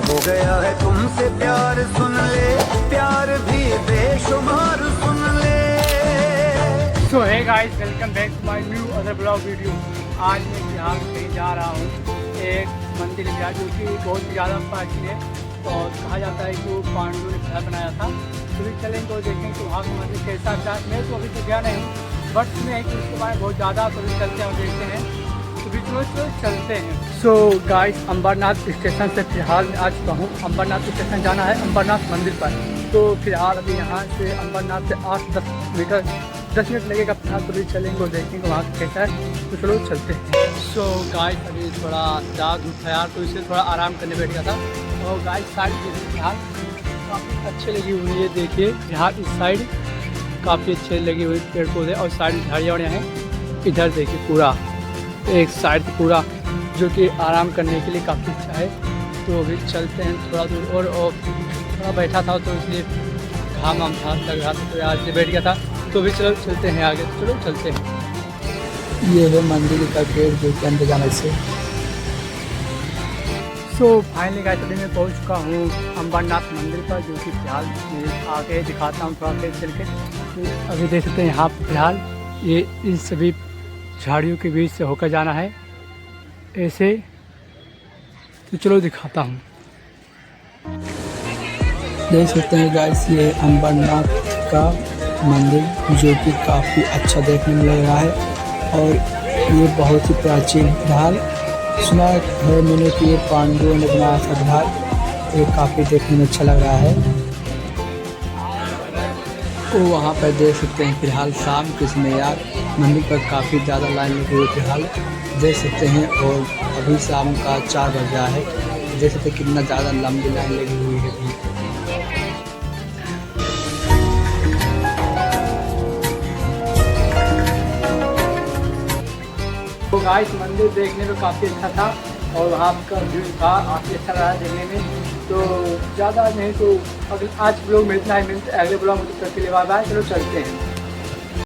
हो गया है तुमसे प्यार, सुन ले प्यार भी बेशुमार, सुन ले। So hey guys, welcome back to my new other blog video. आज मैं बिहार कहीं जा रहा हूँ, एक मंदिर में जो कि बहुत ही ज़्यादा प्राचीन है और कहा जाता है कि वो पांडवों ने पहले बनाया था। तो भी चलेंगे और देखेंगे कि वहाँ का मंदिर कैसा था। मैं तो अभी तो गया नहीं, बट मैं उसके बारे में बहुत ज़्यादा तो भी चलते हैं और देखते हैं। तो बीच में चलते हैं। सो गाइस, अंबरनाथ स्टेशन से फिलहाल मैं आ चुका हूँ। अंबरनाथ स्टेशन जाना है अंबरनाथ मंदिर पर। तो फिलहाल अभी यहाँ से अंबरनाथ से 8-10 मिनट लगेगा। फिलहाल तो भी चलेंगे और देखेंगे वहाँ कैसा है। तो चलो चलते हैं। सो गाइस, अभी थोड़ा ज़्यादा धूप था यार, तो इसे थोड़ा आराम करने बैठ गया था। और गाइस साइड देखिए, फिलहाल काफ़ी अच्छी लगी हुई है। देखिए फिलहाल इस साइड काफ़ी अच्छे लगे हुए पेड़ पौधे और साइड झाड़ियाँ वाड़ियाँ हैं। इधर देखिए पूरा एक साइड पूरा जो कि आराम करने के लिए काफ़ी अच्छा है। तो अभी चलते हैं थोड़ा दूर और थोड़ा बैठा था तो इसलिए घाम वाम था लग रहा था, तो यहाँ से बैठ गया था। तो भी चलो चलते हैं आगे, चलो चलते हैं। ये है मंदिर का गेट जो कि अंदर जाने से। सो फाइनली गाइस, अभी मैं पहुँच चुका हूँ अंबरनाथ मंदिर पर, जो कि फिलहाल मैं आगे दिखाता हूँ थोड़ा देर चल के। तो अभी देख सकते हैं यहाँ फिलहाल ये इन सभी झाड़ियों के बीच से होकर जाना है ऐसे। तो चलो दिखाता हूँ। देख सकते हैं गाइस, ये अंबरनाथ का मंदिर जो कि काफ़ी अच्छा देखने में लग रहा है और ये बहुत ही प्राचीन फिलहाल सुना है मैंने कि ये पांडवों ने बनाया था। फिलहाल ये काफ़ी देखने में अच्छा लग रहा है। वो वहाँ पर देख सकते हैं फिलहाल शाम के समय यार मंदिर पर काफ़ी ज़्यादा लाइन लगी हुई फिलहाल देख सकते हैं। और अभी शाम का 4 बज रहा है। देख सकते हैं कितना ज़्यादा लंबी लाइन लगी हुई है अभी। तो गाइस, मंदिर देखने में काफ़ी अच्छा था और वहाँ का व्यू था काफ़ी अच्छा रहा देखने में। तो ज़्यादा नहीं तो अगले आज ब्लॉग में इतना ही, मिलते अगले ब्लॉग में। तब तक के लिए बाय बाय, चलो चलते हैं।